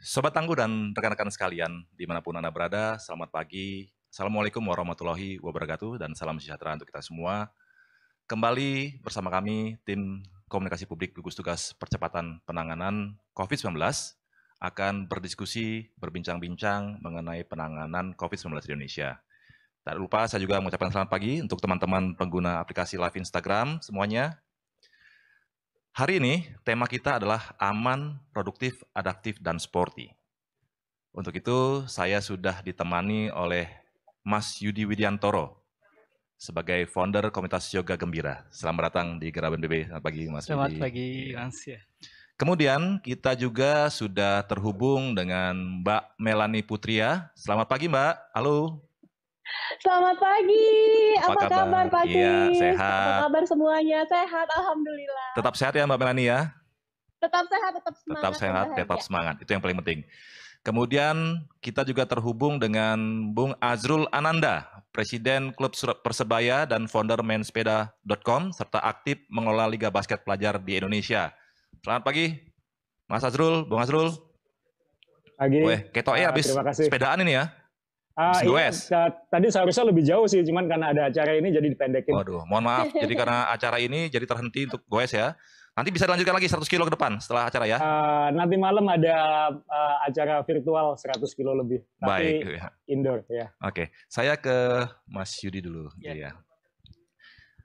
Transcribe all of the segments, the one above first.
Sobat Tangguh dan rekan-rekan sekalian, dimanapun Anda berada, selamat pagi. Assalamualaikum warahmatullahi wabarakatuh dan salam sejahtera untuk kita semua. Kembali bersama kami, tim komunikasi publik gugus tugas percepatan penanganan COVID-19 akan berdiskusi, berbincang-bincang mengenai penanganan COVID-19 di Indonesia. Tak lupa saya juga mengucapkan selamat pagi untuk teman-teman pengguna aplikasi live Instagram semuanya. Hari ini tema kita adalah aman, produktif, adaptif, dan sporty. Untuk itu saya sudah ditemani oleh Mas Yudi Widiantoro sebagai founder komunitas Yoga Gembira. Selamat datang di Gera BNPB. Selamat pagi Mas Yudi. Selamat pagi Mas. Ya. Kemudian kita juga sudah terhubung dengan Mbak Melani Putria. Selamat pagi Mbak. Halo. Selamat pagi. Apa kabar Pak Kris? Iya, sehat. Apa kabar semuanya? Sehat, alhamdulillah. Tetap sehat ya Mbak Melani ya? Tetap sehat, tetap semangat. Tetap sehat, tetap semangat. Itu yang paling penting. Kemudian kita juga terhubung dengan Bung Azrul Ananda, Presiden Klub Persebaya dan founder mainsepeda.com, serta aktif mengelola Liga Basket Pelajar di Indonesia. Selamat pagi, Mas Azrul, Bung Azrul. Pagi. Weh, ketoknya habis sepedaan ini ya? Iya, tadi seharusnya lebih jauh sih, cuman karena ada acara ini jadi dipendekin. Waduh, mohon maaf. Jadi karena acara ini jadi terhenti untuk goes ya. Nanti bisa dilanjutkan lagi 100 kilo ke depan setelah acara ya? Nanti malam ada acara virtual 100 kilo lebih. Tapi baik. Indoor ya. Oke, saya ke Mas Yudi dulu. Ya.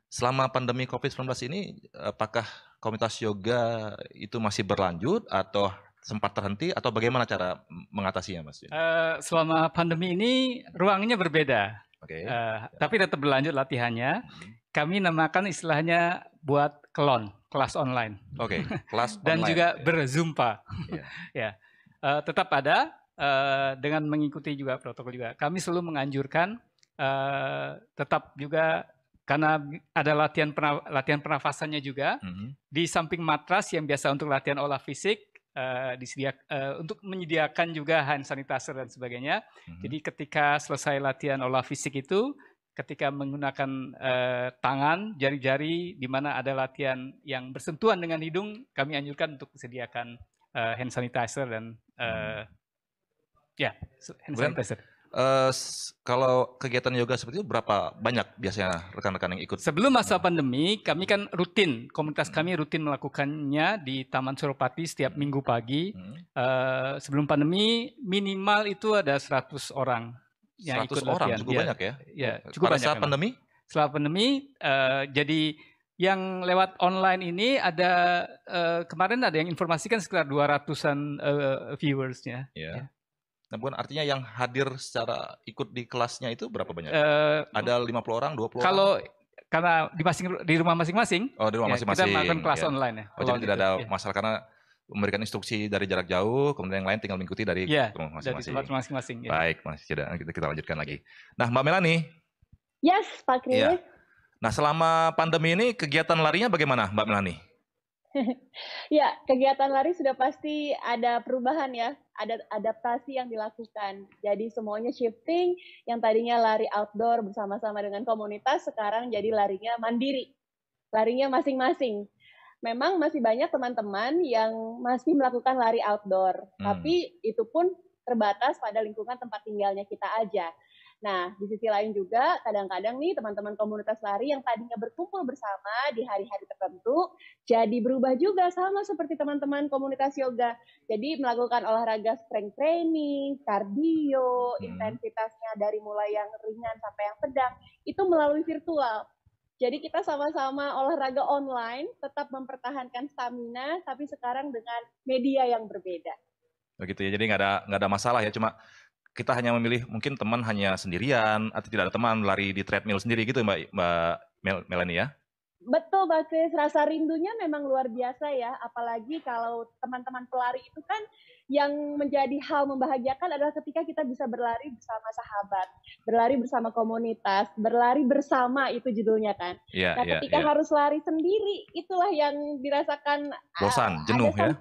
Selama pandemi COVID-19 ini, apakah komunitas yoga itu masih berlanjut atau sempat terhenti atau bagaimana cara mengatasinya, Mas? Selama pandemi ini ruangnya berbeda, tapi tetap berlanjut latihannya. Kami namakan istilahnya buat kelas online. Oke, kelas dan online. juga berzumpa. Ya, tetap ada dengan mengikuti juga protokol juga. Kami selalu menganjurkan tetap juga karena ada latihan pernafasannya juga di samping matras yang biasa untuk latihan olah fisik. Untuk menyediakan juga hand sanitizer dan sebagainya. Jadi ketika selesai latihan olah fisik itu, ketika menggunakan tangan, jari-jari, di mana ada latihan yang bersentuhan dengan hidung, kami anjurkan untuk sediakan hand sanitizer dan hand sanitizer. Kalau kegiatan yoga seperti itu berapa banyak biasanya rekan-rekan yang ikut? Sebelum masa pandemi, kami kan komunitas kami rutin melakukannya di Taman Suropati setiap minggu pagi. Sebelum pandemi minimal itu ada 100 orang yang 100 ikut orang, latihan. cukup banyak ya? Ya, cukup Pada banyak. saat pandemi? Setelah pandemi, jadi yang lewat online ini ada kemarin ada yang informasikan sekitar 200-an viewersnya. Ya. Nah, bukan artinya yang hadir secara ikut di kelasnya itu berapa banyak? Ada 50 orang, 20 kalau, orang? Karena di rumah masing-masing. Oh, di rumah masing-masing. Kita melakukan kelas online ya. Oh, jadi tidak ada masalah karena memberikan instruksi dari jarak jauh, kemudian yang lain tinggal mengikuti dari rumah masing-masing. Dari tempat masing-masing. Baik, Mas. Kita lanjutkan lagi. Nah, Mbak Melani. Yes, Pak Kris. Ya. Nah, selama pandemi ini kegiatan larinya bagaimana, Mbak Melani? Ya, kegiatan lari sudah pasti ada perubahan ya, ada adaptasi yang dilakukan. Jadi semuanya shifting, yang tadinya lari outdoor bersama-sama dengan komunitas, sekarang jadi larinya mandiri, larinya masing-masing. Memang masih banyak teman-teman yang masih melakukan lari outdoor, tapi itu pun terbatas pada lingkungan tempat tinggalnya kita aja. Nah, di sisi lain juga kadang-kadang nih teman-teman komunitas lari yang tadinya berkumpul bersama di hari-hari tertentu jadi berubah juga sama seperti teman-teman komunitas yoga. Jadi melakukan olahraga strength training, kardio, intensitasnya dari mulai yang ringan sampai yang sedang itu melalui virtual. Jadi kita sama-sama olahraga online, tetap mempertahankan stamina, tapi sekarang dengan media yang berbeda. Begitu ya, jadi nggak ada masalah ya, cuma kita hanya memilih mungkin teman hanya sendirian atau tidak ada teman lari di treadmill sendiri gitu Mbak Melani ya? Betul Mbak Kris, rasa rindunya memang luar biasa ya, apalagi kalau teman-teman pelari itu kan yang menjadi hal membahagiakan adalah ketika kita bisa berlari bersama sahabat, berlari bersama komunitas, berlari bersama itu judulnya kan. Nah ketika harus lari sendiri, itulah yang dirasakan bosan, jenuh ya?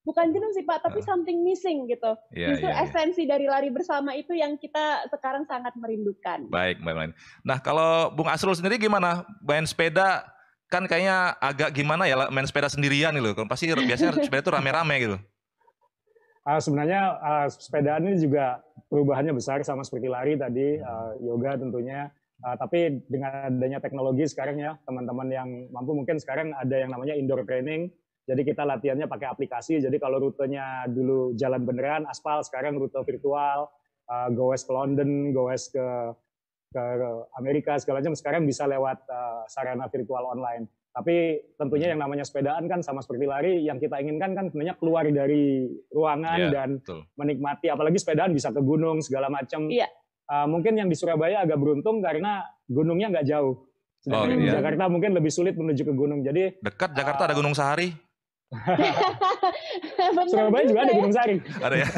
Bukan jenuh sih Pak, tapi something missing gitu. Justru esensi dari lari bersama itu yang kita sekarang sangat merindukan. Baik, Mbak Melani. Nah, kalau Bung Azrul sendiri gimana? Main sepeda kan kayaknya agak gimana ya main sepeda sendirian gitu. Pasti biasanya sepeda itu rame-rame gitu. Sebenarnya sepedaan ini juga perubahannya besar sama seperti lari tadi, yoga tentunya. Tapi dengan adanya teknologi sekarang ya, teman-teman yang mampu mungkin sekarang ada yang namanya indoor training. Jadi kita latihannya pakai aplikasi. Jadi kalau rutenya dulu jalan beneran, aspal, sekarang rute virtual, goes ke London, goes ke Amerika segala macam. Sekarang bisa lewat sarana virtual online. Tapi tentunya yang namanya sepedaan kan sama seperti lari, yang kita inginkan kan sebenarnya keluar dari ruangan dan menikmati, apalagi sepedaan bisa ke gunung segala macam. Mungkin yang di Surabaya agak beruntung karena gunungnya nggak jauh. Sedangkan di Jakarta mungkin lebih sulit menuju ke gunung. Jadi dekat Jakarta ada Gunung Sahari. Surabaya juga ada Gunung Sahari. Ada ya.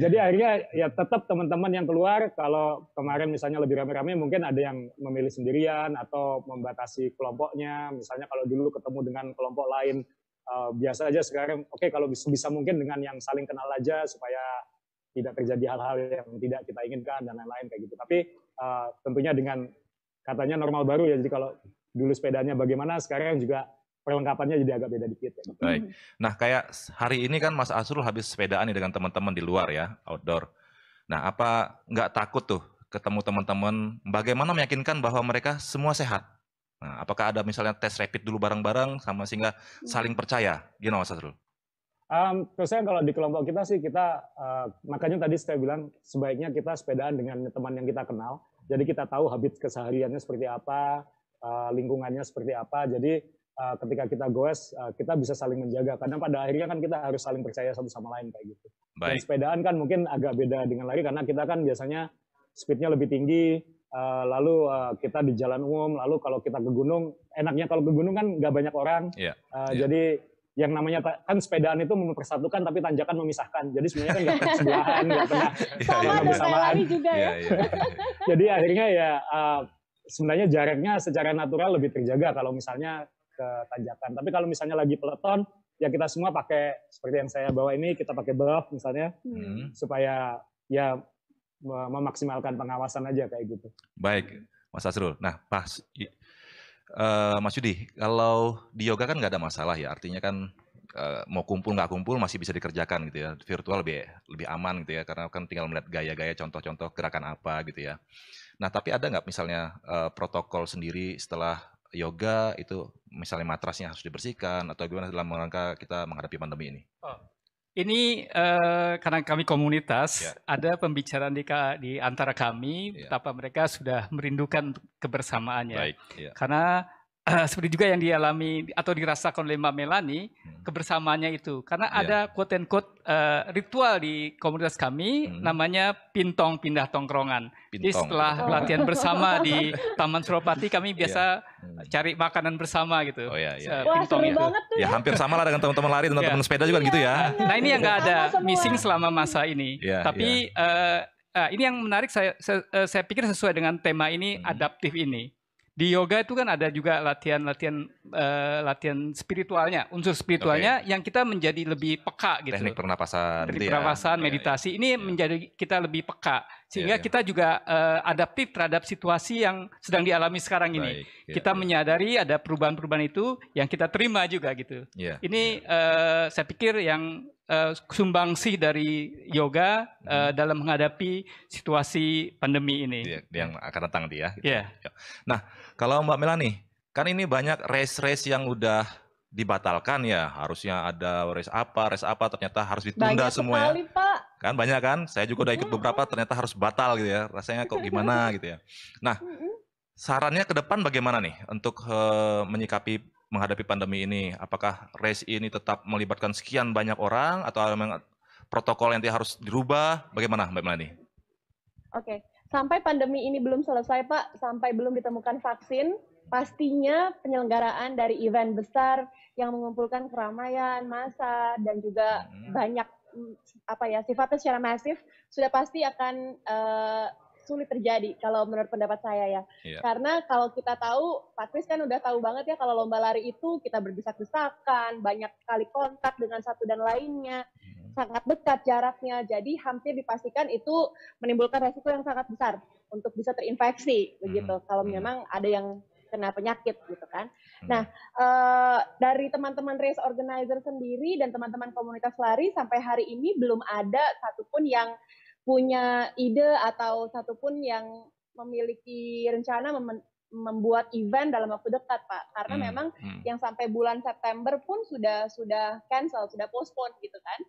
Jadi akhirnya ya tetap teman-teman yang keluar, kalau kemarin misalnya lebih rame-rame mungkin ada yang memilih sendirian atau membatasi kelompoknya. Misalnya kalau dulu ketemu dengan kelompok lain biasa aja, sekarang oke, kalau bisa mungkin dengan yang saling kenal aja supaya tidak terjadi hal-hal yang tidak kita inginkan dan lain-lain kayak gitu. Tapi tentunya dengan katanya normal baru ya, jadi kalau dulu sepedanya bagaimana, sekarang juga perlengkapannya jadi agak beda dikit. Ya. Baik. Nah, kayak hari ini kan Mas Asrul habis sepedaan nih dengan teman-teman di luar ya, outdoor. Nah, apa nggak takut tuh ketemu teman-teman, bagaimana meyakinkan bahwa mereka semua sehat? Nah, apakah ada misalnya tes rapid dulu bareng-bareng sama sehingga saling percaya? Gimana Mas Asrul? Terus saya kalau di kelompok kita sih makanya tadi saya bilang sebaiknya kita sepedaan dengan teman yang kita kenal. Jadi kita tahu habit kesehariannya seperti apa, lingkungannya seperti apa. Jadi ketika kita goes, kita bisa saling menjaga. Karena pada akhirnya kan kita harus saling percaya satu sama lain kayak gitu. Dan sepedaan kan mungkin agak beda dengan lari karena kita kan biasanya speednya lebih tinggi. Lalu kita di jalan umum. Lalu kalau kita ke gunung, enaknya kalau ke gunung kan nggak banyak orang. Jadi yang namanya kan sepedaan itu mempersatukan tapi tanjakan memisahkan. Jadi sebenarnya kan nggak pernah sebelahan, nggak pernah bersamaan. Jadi akhirnya ya sebenarnya jaraknya secara natural lebih terjaga kalau misalnya ke tanjakan. Tapi kalau misalnya lagi peloton, ya kita semua pakai seperti yang saya bawa ini, kita pakai buff misalnya, supaya ya memaksimalkan pengawasan aja kayak gitu. Baik, Mas Asrul. Nah, Mas Yudi, kalau di yoga kan nggak ada masalah ya, artinya kan mau kumpul nggak kumpul masih bisa dikerjakan gitu ya, virtual lebih aman gitu ya, karena kan tinggal melihat gaya-gaya, contoh-contoh gerakan apa gitu ya. Nah, tapi ada nggak misalnya protokol sendiri setelah yoga itu, misalnya matrasnya harus dibersihkan atau gimana dalam rangka kita menghadapi pandemi ini? Ini karena kami komunitas, ada pembicaraan di antara kami, betapa mereka sudah merindukan kebersamaannya. Karena seperti juga yang dialami atau dirasakan oleh Mbak Melani, kebersamaannya itu. Karena ada quote-unquote ritual di komunitas kami, namanya pintong pindah tongkrongan. Jadi setelah latihan bersama di Taman Suropati, kami biasa cari makanan bersama gitu. Wah, seru banget tuh ya. Ya hampir sama lah dengan teman-teman lari, teman-teman sepeda juga gitu ya. Nah ini yang nggak ada missing selama masa ini. Tapi ini yang menarik, saya pikir sesuai dengan tema ini, adaptif ini. Di yoga itu kan ada juga latihan spiritualnya, unsur spiritualnya yang kita menjadi lebih peka gitu. Teknik pernapasan, meditasi ini menjadi kita lebih peka sehingga kita juga adaptif terhadap situasi yang sedang dialami sekarang ini. Kita menyadari ada perubahan-perubahan itu yang kita terima juga gitu. Ini saya pikir yang sumbangsih dari yoga dalam menghadapi situasi pandemi ini. Yang akan datang dia. Gitu. Nah, kalau Mbak Melani, kan ini banyak race-race yang udah dibatalkan ya. Harusnya ada race apa, ternyata harus ditunda banyak semua sekali, ya. Pak. Kan banyak kan? Saya juga udah ikut beberapa, ternyata harus batal gitu ya. Rasanya kok gimana gitu ya. Nah, sarannya ke depan bagaimana nih untuk menghadapi pandemi ini? Apakah race ini tetap melibatkan sekian banyak orang atau memang protokol yang harus dirubah? Bagaimana Mbak Melani? Oke, sampai pandemi ini belum selesai Pak, sampai belum ditemukan vaksin, pastinya penyelenggaraan dari event besar yang mengumpulkan keramaian, massa, dan juga banyak sifatnya secara masif, sudah pasti akan sulit terjadi kalau menurut pendapat saya ya. Karena kalau kita tahu, Pak Kris kan udah tahu banget ya kalau lomba lari itu kita berdesak-desakan, banyak sekali kontak dengan satu dan lainnya, sangat dekat jaraknya, jadi hampir dipastikan itu menimbulkan resiko yang sangat besar untuk bisa terinfeksi begitu. Kalau memang ada yang kena penyakit gitu kan. Nah, dari teman-teman race organizer sendiri dan teman-teman komunitas lari sampai hari ini belum ada satupun yang punya ide atau satupun yang memiliki rencana membuat event dalam waktu dekat, Pak. Karena memang yang sampai bulan September pun sudah cancel, sudah postpone gitu kan.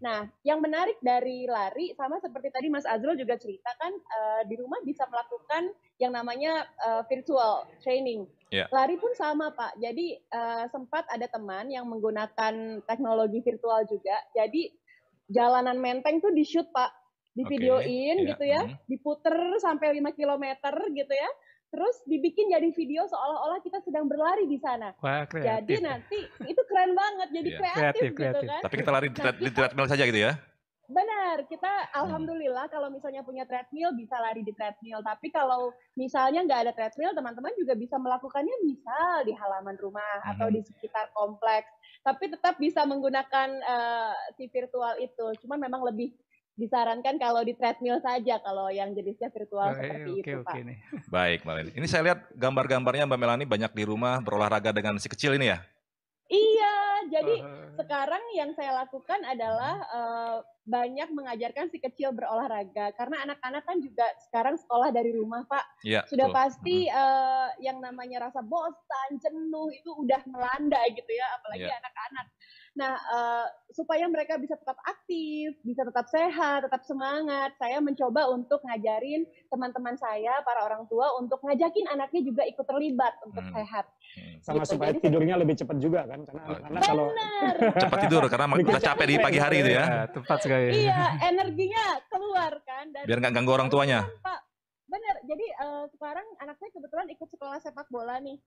Nah, yang menarik dari lari, sama seperti tadi Mas Azrul juga ceritakan, di rumah bisa melakukan yang namanya virtual training. Lari pun sama, Pak. Jadi sempat ada teman yang menggunakan teknologi virtual juga. Jadi jalanan Menteng tuh di-shoot, Pak. Di-videoin gitu ya, diputer sampai 5 km gitu ya. Terus dibikin jadi video seolah-olah kita sedang berlari di sana. Wah, jadi nanti itu keren banget, jadi kreatif gitu kan. Tapi kita lari di treadmill saja gitu ya? Benar, kita alhamdulillah kalau misalnya punya treadmill bisa lari di treadmill. Tapi kalau misalnya nggak ada treadmill, teman-teman juga bisa melakukannya misal di halaman rumah atau di sekitar kompleks. Tapi tetap bisa menggunakan si virtual itu. Cuman memang lebih disarankan kalau di treadmill saja kalau yang jenisnya virtual seperti itu, Pak. Baik, Mbak Leni. Ini saya lihat gambar-gambarnya Mbak Melani banyak di rumah berolahraga dengan si kecil ini ya? Iya, jadi sekarang yang saya lakukan adalah banyak mengajarkan si kecil berolahraga. Karena anak-anak kan juga sekarang sekolah dari rumah, Pak. Ya, sudah pasti yang namanya rasa bosan, jenuh itu udah melanda gitu ya, apalagi anak-anak. Nah, supaya mereka bisa tetap aktif, bisa tetap sehat, tetap semangat, saya mencoba untuk ngajarin teman-teman saya, para orang tua, untuk ngajakin anaknya juga ikut terlibat untuk sehat. Sama gitu. Supaya jadi, tidurnya lebih cepat juga kan, karena anak-anak kalau cepat tidur karena udah capek di pagi hari gitu ya. Tepat sekali. Iya, energinya keluar kan. Dan biar nggak ganggu orang tuanya. Pak, benar, jadi sekarang anak saya kebetulan ikut sekolah sepak bola nih.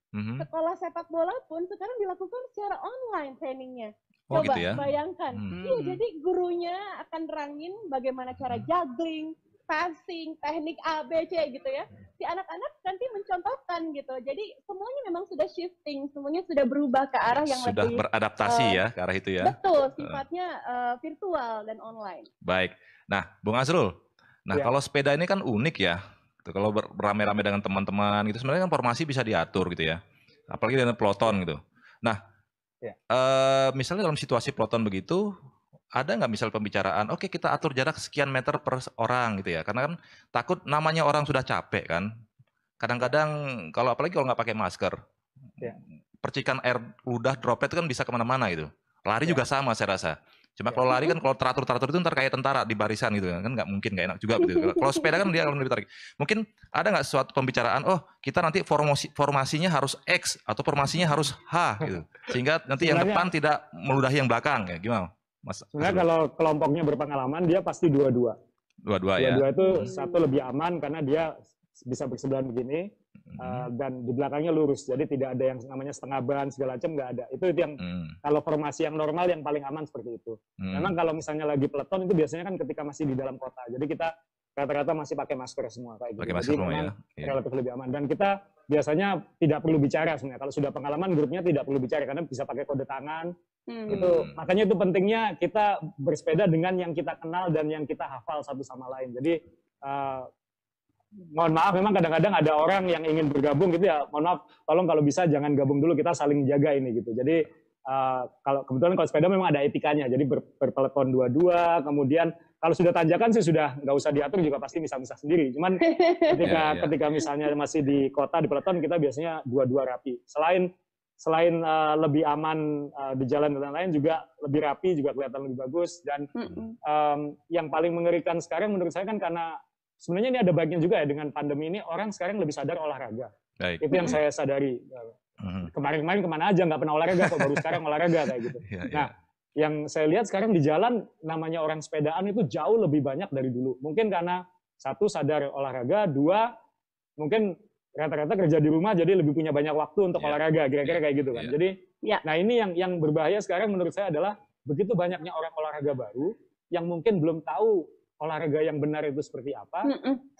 Sekolah sepak bola pun sekarang dilakukan secara online trainingnya. Coba gitu ya? Bayangkan, iya, jadi gurunya akan nerangin bagaimana cara juggling, passing, teknik A, B, C gitu ya. Si anak-anak nanti mencontohkan gitu. Jadi semuanya memang sudah shifting, semuanya sudah berubah ke arah yang sudah lebih beradaptasi ya ke arah itu ya. Betul, sifatnya virtual dan online. Baik. Nah, Bung Azrul, kalau sepeda ini kan unik ya. Kalau beramai-ramai dengan teman-teman gitu, sebenarnya kan formasi bisa diatur gitu ya. Apalagi dengan peloton gitu. Nah, misalnya dalam situasi peloton begitu, ada nggak misal pembicaraan, oke kita atur jarak sekian meter per orang gitu ya, karena kan takut namanya orang sudah capek kan, kadang-kadang apalagi kalau nggak pakai masker, percikan air ludah droplet itu kan bisa kemana-mana gitu, lari juga sama saya rasa, cuma kalau lari kan kalau teratur itu ntar kayak tentara di barisan gitu kan nggak mungkin, nggak enak juga gitu. Kalau sepeda kan dia akan lebih tarik. Mungkin ada nggak suatu pembicaraan, oh kita nanti formasinya harus X atau formasinya harus H gitu, sehingga nanti yang depan tidak meludahi yang belakang ya, gimana Mas? Sebenarnya kalau kelompoknya berpengalaman dia pasti dua-dua ya. Dua-dua itu satu lebih aman karena dia bisa bersebelahan begini. Dan di belakangnya lurus, jadi tidak ada yang namanya setengah ban segala macam, nggak ada. Itu yang kalau formasi yang normal yang paling aman seperti itu. Memang kalau misalnya lagi peloton itu biasanya kan ketika masih di dalam kota, jadi kita rata-rata masih pakai masker semua kayak gitu. Jadi memang relatif lebih aman. Dan kita biasanya tidak perlu bicara sebenarnya. Kalau sudah pengalaman grupnya tidak perlu bicara karena bisa pakai kode tangan. Itu makanya itu pentingnya kita bersepeda dengan yang kita kenal dan yang kita hafal satu sama lain. Jadi mohon maaf, memang kadang-kadang ada orang yang ingin bergabung gitu ya, mohon maaf, tolong kalau bisa jangan gabung dulu, kita saling jaga ini gitu. Jadi kalau kebetulan kalau sepeda memang ada etikanya, jadi berpeloton dua-dua, kemudian kalau sudah tanjakan sih sudah nggak usah diatur juga pasti misah-misah sendiri. Cuman ketika misalnya masih di kota di peloton kita biasanya dua-dua rapi. Selain lebih aman di jalan dan lain-lain juga lebih rapi, juga kelihatan lebih bagus. Dan yang paling mengerikan sekarang menurut saya kan karena sebenarnya ini ada baiknya juga ya, dengan pandemi ini orang sekarang lebih sadar olahraga. Baik. Itu yang saya sadari. Kemarin-kemarin kemana aja nggak pernah olahraga, kok baru sekarang olahraga kayak gitu. Nah, yang saya lihat sekarang di jalan namanya orang sepedaan itu jauh lebih banyak dari dulu. Mungkin karena satu sadar olahraga, dua mungkin rata-rata kerja di rumah jadi lebih punya banyak waktu untuk olahraga, kira-kira kayak gitu kan. Jadi, nah ini yang berbahaya sekarang menurut saya adalah begitu banyaknya orang olahraga baru yang mungkin belum tahu olahraga yang benar itu seperti apa,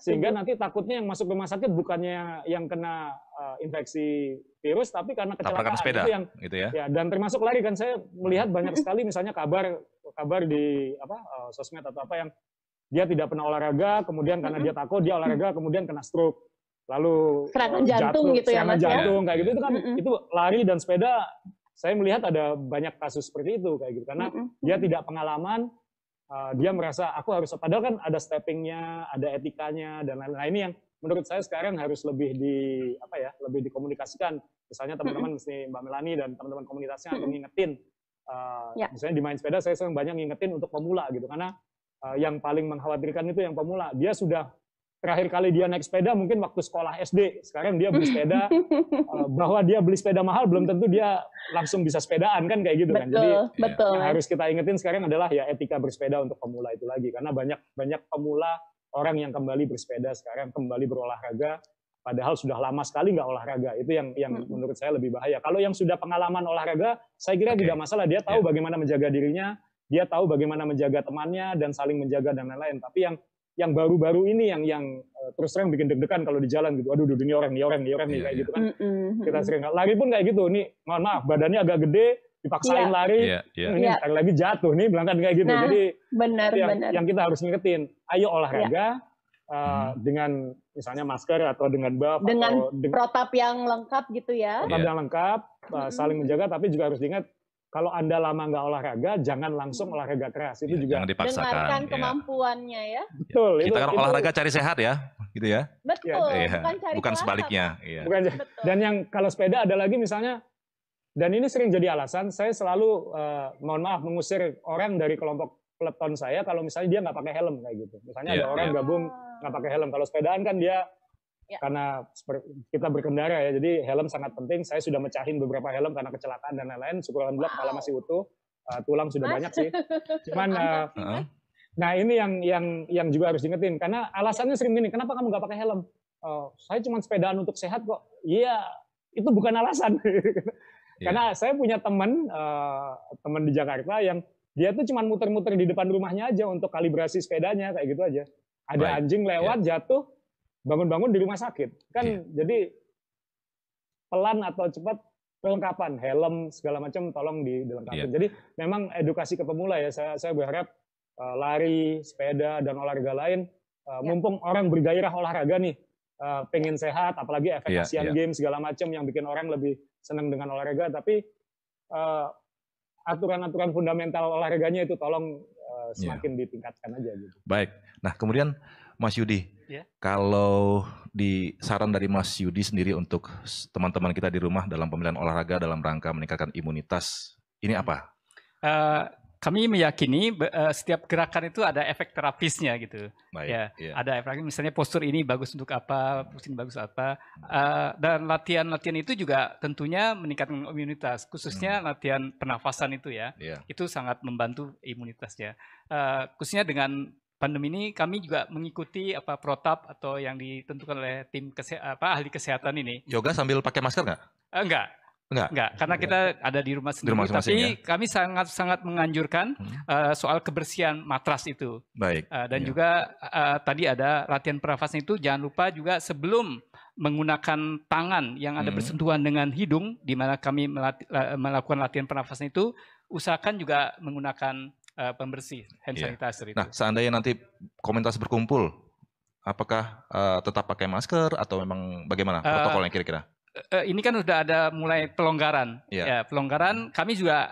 sehingga nanti takutnya yang masuk rumah sakit bukannya yang kena infeksi virus, tapi karena kecelakaan sepeda, itu yang gitu ya. Dan termasuk lari kan, saya melihat banyak sekali misalnya kabar di sosmed atau apa yang dia tidak pernah olahraga, kemudian karena dia takut dia olahraga kemudian kena stroke. lalu serangan jantung gitu ya, serangan Mas, jantung kayak gitu, itu kan itu lari dan sepeda saya melihat ada banyak kasus seperti itu kayak gitu karena dia tidak pengalaman, dia merasa aku harus, padahal kan ada steppingnya, ada etikanya dan lain-lain. Nah, ini yang menurut saya sekarang harus lebih lebih dikomunikasikan. Misalnya teman-teman mesti Mbak Melani dan teman-teman komunitasnya atau ngingetin. Misalnya di main sepeda saya sering banyak ngingetin untuk pemula gitu karena yang paling mengkhawatirkan itu yang pemula. Dia sudah terakhir kali dia naik sepeda mungkin waktu sekolah SD. Sekarang dia beli sepeda, bahwa dia beli sepeda mahal belum tentu dia langsung bisa sepedaan kan kayak gitu kan. Jadi yang harus kita ingetin sekarang adalah ya etika bersepeda untuk pemula itu lagi karena banyak pemula orang yang kembali bersepeda sekarang, kembali berolahraga padahal sudah lama sekali nggak olahraga. Itu yang menurut saya lebih bahaya. Kalau yang sudah pengalaman olahraga, saya kira tidak masalah. Dia tahu bagaimana menjaga dirinya, dia tahu bagaimana menjaga temannya dan saling menjaga dan lain-lain. Tapi yang baru-baru ini yang terus terang bikin deg-degan kalau di jalan gitu. Aduh, ini orang nih kayak gitu kan. Kita sering lari pun kayak gitu. Nih, mohon maaf, badannya agak gede, dipaksain lari. Ini ntar lagi jatuh nih, belakang kayak gitu. Nah, jadi benar. Yang kita harus ngingetin, ayo olahraga dengan misalnya masker atau dengan buff dengan protap yang lengkap gitu ya. Protap yang lengkap, saling menjaga, tapi juga harus diingat kalau Anda lama nggak olahraga, jangan langsung olahraga keras. Itu juga jangan dipaksakan. Dengarkan kemampuannya ya. Betul. Kita kan olahraga cari sehat ya, gitu ya. Betul. Bukan sebaliknya. Bukan. Dan yang kalau sepeda ada lagi misalnya, dan ini sering jadi alasan, saya selalu mohon maaf mengusir orang dari kelompok peleton saya kalau misalnya dia nggak pakai helm kayak gitu. Misalnya ada orang gabung nggak pakai helm. Kalau sepedaan kan dia karena kita berkendara ya, jadi helm sangat penting. Saya sudah mecahin beberapa helm karena kecelakaan dan lain-lain. Syukur alhamdulillah kepala masih utuh, tulang sudah banyak sih. Cuman, nah ini yang juga harus diingetin. Karena alasannya sering gini, kenapa kamu nggak pakai helm? Saya cuma sepedaan untuk sehat kok. Iya, itu bukan alasan. Karena saya punya teman di Jakarta yang dia tuh cuma muter-muter di depan rumahnya aja untuk kalibrasi sepedanya kayak gitu aja. Ada anjing lewat jatuh, bangun-bangun di rumah sakit kan. Jadi pelan atau cepat perlengkapan helm segala macam tolong dilengkapi. Jadi memang edukasi ke pemula ya, saya berharap lari, sepeda dan olahraga lain mumpung orang bergairah olahraga nih, pengen sehat, apalagi efek Asian Games segala macam yang bikin orang lebih senang dengan olahraga, tapi aturan-aturan fundamental olahraganya itu tolong semakin ditingkatkan aja gitu. Baik. Nah, kemudian Mas Yudi, kalau di saran dari Mas Yudi sendiri untuk teman-teman kita di rumah dalam pemilihan olahraga dalam rangka meningkatkan imunitas, ini apa? Kami meyakini setiap gerakan itu ada efek terapisnya gitu. Baik, ada efek, misalnya postur ini bagus untuk apa, postur ini bagus apa. Dan latihan-latihan itu juga tentunya meningkatkan imunitas, khususnya latihan pernafasan itu ya. Itu sangat membantu imunitasnya. Khususnya dengan pandemi ini kami juga mengikuti protap atau yang ditentukan oleh tim ahli kesehatan ini. Yoga sambil pakai masker nggak? Enggak, karena kita ada di rumah sendiri. Tapi kami sangat menganjurkan soal kebersihan matras itu. Baik. Dan juga tadi ada latihan pernafasan itu, jangan lupa juga sebelum menggunakan tangan yang ada bersentuhan dengan hidung, di mana kami melakukan latihan pernafasan itu, usahakan juga menggunakan pembersih hand sanitizer itu. Nah, seandainya nanti komunitas berkumpul, apakah tetap pakai masker atau memang bagaimana protokolnya kira-kira? Ini kan sudah ada mulai pelonggaran. Pelonggaran. Kami juga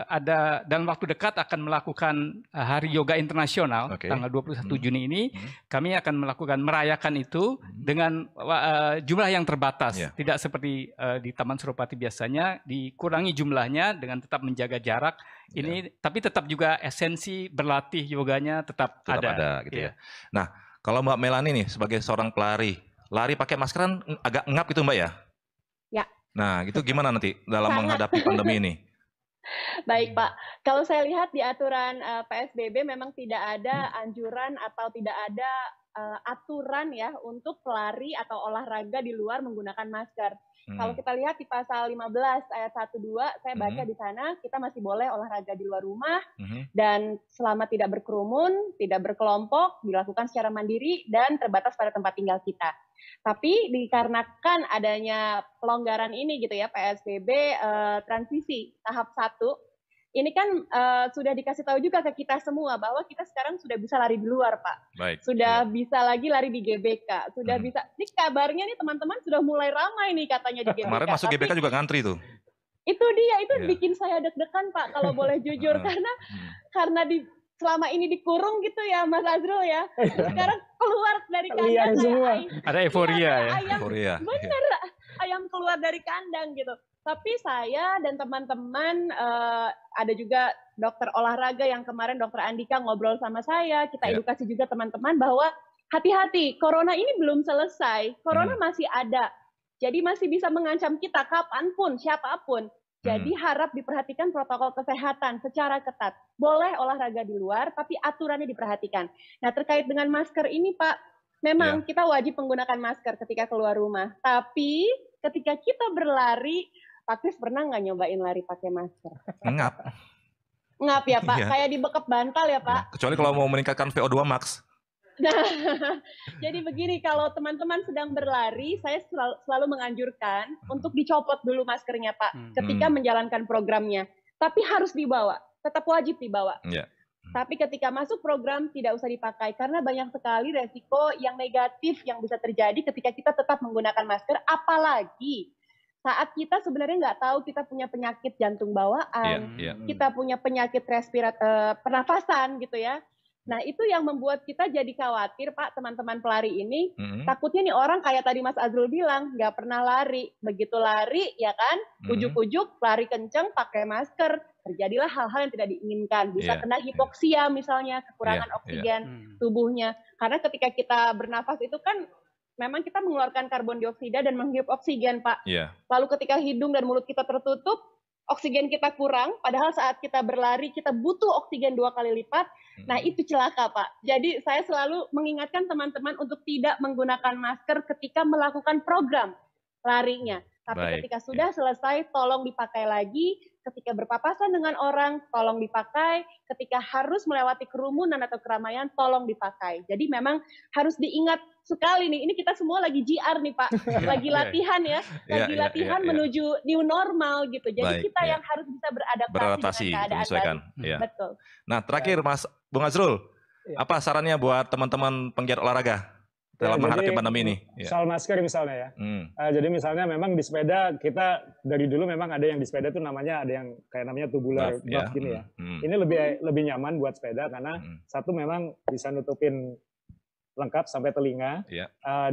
ada dalam waktu dekat akan melakukan Hari Yoga Internasional tanggal 21 Juni ini. Kami akan merayakan itu dengan jumlah yang terbatas. Tidak seperti di Taman Suropati biasanya, dikurangi jumlahnya dengan tetap menjaga jarak. Ini tapi tetap juga esensi berlatih yoganya tetap ada gitu ya. Nah, kalau Mbak Melani nih sebagai seorang pelari, lari pakai masker kan agak ngap gitu Mbak ya? Nah, itu gimana nanti dalam menghadapi pandemi ini? Baik Pak, kalau saya lihat di aturan PSBB memang tidak ada anjuran atau tidak ada aturan ya untuk pelari atau olahraga di luar menggunakan masker. Kalau kita lihat di pasal 15 ayat 1-2, saya baca di sana kita masih boleh olahraga di luar rumah dan selama tidak berkerumun, tidak berkelompok, dilakukan secara mandiri dan terbatas pada tempat tinggal kita. Tapi dikarenakan adanya pelonggaran ini gitu ya, PSBB transisi tahap 1, ini kan sudah dikasih tahu juga ke kita semua bahwa kita sekarang sudah bisa lari di luar, Pak. Baik. Sudah bisa lagi lari di GBK, sudah bisa. Ini kabarnya nih teman-teman sudah mulai ramai nih katanya di GBK. Kemarin masuk GBK juga ngantri tuh. Itu dia, itu bikin saya deg-degan, Pak, kalau boleh jujur, karena selama ini dikurung gitu ya, Mas Azrul ya. Sekarang keluar dari kandang semua. Ada euforia ya. Ayam, bener, ayam keluar dari kandang gitu. Tapi saya dan teman-teman, ada juga dokter olahraga yang kemarin dokter Andika ngobrol sama saya, kita edukasi juga teman-teman bahwa hati-hati, corona ini belum selesai, corona masih ada. Jadi masih bisa mengancam kita kapanpun, siapapun. Jadi harap diperhatikan protokol kesehatan secara ketat. Boleh olahraga di luar, tapi aturannya diperhatikan. Nah, terkait dengan masker ini, Pak, memang kita wajib menggunakan masker ketika keluar rumah. Tapi ketika kita berlari, Pak Kris pernah nggak nyobain lari pakai masker? Ngap ya, Pak? Kayak dibekep bantal ya, Pak? Kecuali kalau mau meningkatkan VO2 max. Nah, jadi begini, kalau teman-teman sedang berlari, saya selalu menganjurkan untuk dicopot dulu maskernya, Pak, ketika menjalankan programnya. Tapi harus dibawa, tetap wajib dibawa. Tapi ketika masuk program, tidak usah dipakai, karena banyak sekali resiko yang negatif yang bisa terjadi ketika kita tetap menggunakan masker, apalagi saat kita sebenarnya nggak tahu kita punya penyakit jantung bawaan, kita punya penyakit pernafasan gitu ya. Nah, itu yang membuat kita jadi khawatir, Pak, teman-teman pelari ini. Takutnya nih orang kayak tadi Mas Azrul bilang, nggak pernah lari. Begitu lari, ya kan, ujuk-ujuk, lari kenceng, pakai masker. Terjadilah hal-hal yang tidak diinginkan. Bisa kena hipoksia misalnya, kekurangan oksigen tubuhnya. Karena ketika kita bernafas itu kan, memang kita mengeluarkan karbon dioksida dan menghirup oksigen, Pak. Lalu ketika hidung dan mulut kita tertutup, oksigen kita kurang, padahal saat kita berlari kita butuh oksigen 2 kali lipat. Nah, itu celaka, Pak. Jadi saya selalu mengingatkan teman-teman untuk tidak menggunakan masker ketika melakukan program larinya. Tapi ketika sudah selesai, tolong dipakai lagi. Ketika berpapasan dengan orang, tolong dipakai. Ketika harus melewati kerumunan atau keramaian, tolong dipakai. Jadi memang harus diingat sekali nih. Ini kita semua lagi JR nih, Pak. Lagi latihan ya. Lagi latihan menuju new normal gitu. Jadi kita yang harus bisa beradaptasi dengan keadaan baru. Betul. Nah, terakhir Mas Bung Azrul, apa sarannya buat teman-teman penggiat olahraga dalam menghadapi pandemi ini? Soal masker misalnya ya. Jadi misalnya memang di sepeda kita dari dulu memang ada yang di sepeda itu namanya ada yang kayak namanya tubular buff gini ya. Ini lebih nyaman buat sepeda karena satu memang bisa nutupin lengkap sampai telinga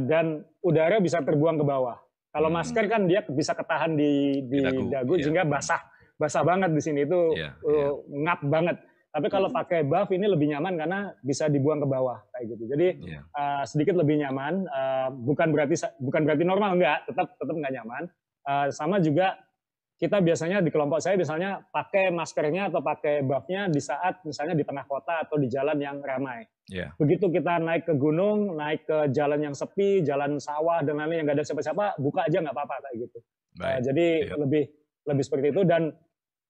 dan udara bisa terbuang ke bawah. Kalau masker kan dia bisa ketahan di dagu sehingga basah banget di sini itu ngap banget. Tapi kalau pakai buff ini lebih nyaman karena bisa dibuang ke bawah kayak gitu. Jadi sedikit lebih nyaman, bukan berarti normal, enggak, tetap nggak nyaman. Sama juga kita biasanya di kelompok saya misalnya pakai maskernya atau pakai buffnya di saat misalnya di tengah kota atau di jalan yang ramai. Begitu kita naik ke gunung, naik ke jalan yang sepi, jalan sawah dan lain-lain yang nggak ada siapa-siapa, buka aja nggak apa-apa kayak gitu. Jadi lebih seperti itu. Dan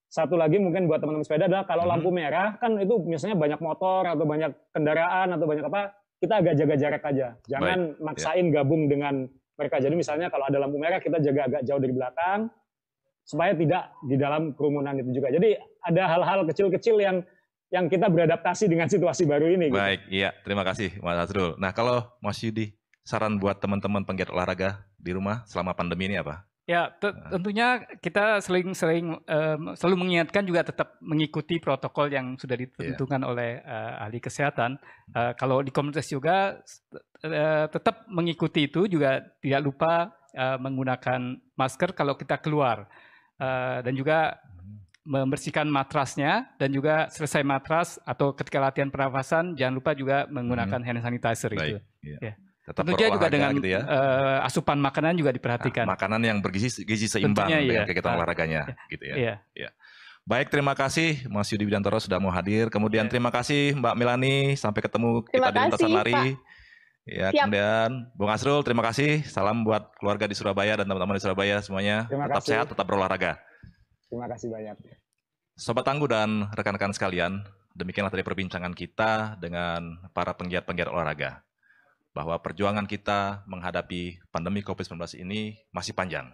satu lagi mungkin buat teman-teman sepeda adalah kalau lampu merah kan itu misalnya banyak motor atau banyak kendaraan atau banyak apa, kita agak jaga jarak aja. Jangan maksain gabung dengan mereka. Jadi misalnya kalau ada lampu merah kita jaga agak jauh dari belakang supaya tidak di dalam kerumunan itu juga. Jadi ada hal-hal kecil-kecil yang kita beradaptasi dengan situasi baru ini. Baik, iya, terima kasih Mas Azrul. Nah, kalau Mas Yudi, saran buat teman-teman penggiat olahraga di rumah selama pandemi ini apa? Ya, tentunya kita selalu mengingatkan juga tetap mengikuti protokol yang sudah ditentukan oleh ahli kesehatan. Kalau di komunitas juga tetap mengikuti itu, juga tidak lupa menggunakan masker kalau kita keluar. Dan juga membersihkan matrasnya, dan juga selesai matras atau ketika latihan pernafasan jangan lupa juga menggunakan hand sanitizer. Itu. Tentunya juga dengan gitu asupan makanan juga diperhatikan. Makanan yang bergizi seimbang dengan kegiatan olahraganya, gitu ya. Baik, terima kasih Mas Yudi Widantoro sudah mau hadir. Kemudian terima kasih Mbak Melani, sampai ketemu kita di lintasan lari. Ya, kemudian Bung Azrul, terima kasih. Salam buat keluarga di Surabaya dan teman-teman di Surabaya semuanya. Tetap sehat, tetap berolahraga. Terima kasih banyak. Sobat Tangguh dan rekan-rekan sekalian, demikianlah tadi perbincangan kita dengan para penggiat-penggiat olahraga. Bahwa perjuangan kita menghadapi pandemi COVID-19 ini masih panjang.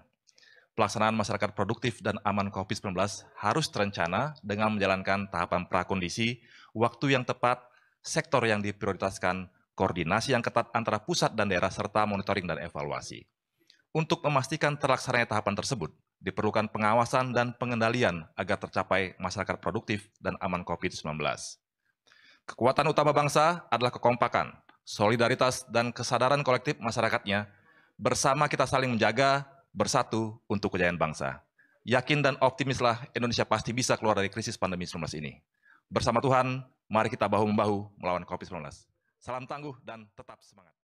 pelaksanaan masyarakat produktif dan aman COVID-19 harus terencana dengan menjalankan tahapan prakondisi, waktu yang tepat, sektor yang diprioritaskan, koordinasi yang ketat antara pusat dan daerah, serta monitoring dan evaluasi. Untuk memastikan terlaksananya tahapan tersebut, diperlukan pengawasan dan pengendalian agar tercapai masyarakat produktif dan aman COVID-19. Kekuatan utama bangsa adalah kekompakan, solidaritas, dan kesadaran kolektif masyarakatnya. Bersama kita saling menjaga, bersatu untuk kejayaan bangsa. Yakin dan optimislah Indonesia pasti bisa keluar dari krisis pandemi 19 ini. Bersama Tuhan, mari kita bahu-membahu melawan COVID-19. Salam tangguh dan tetap semangat.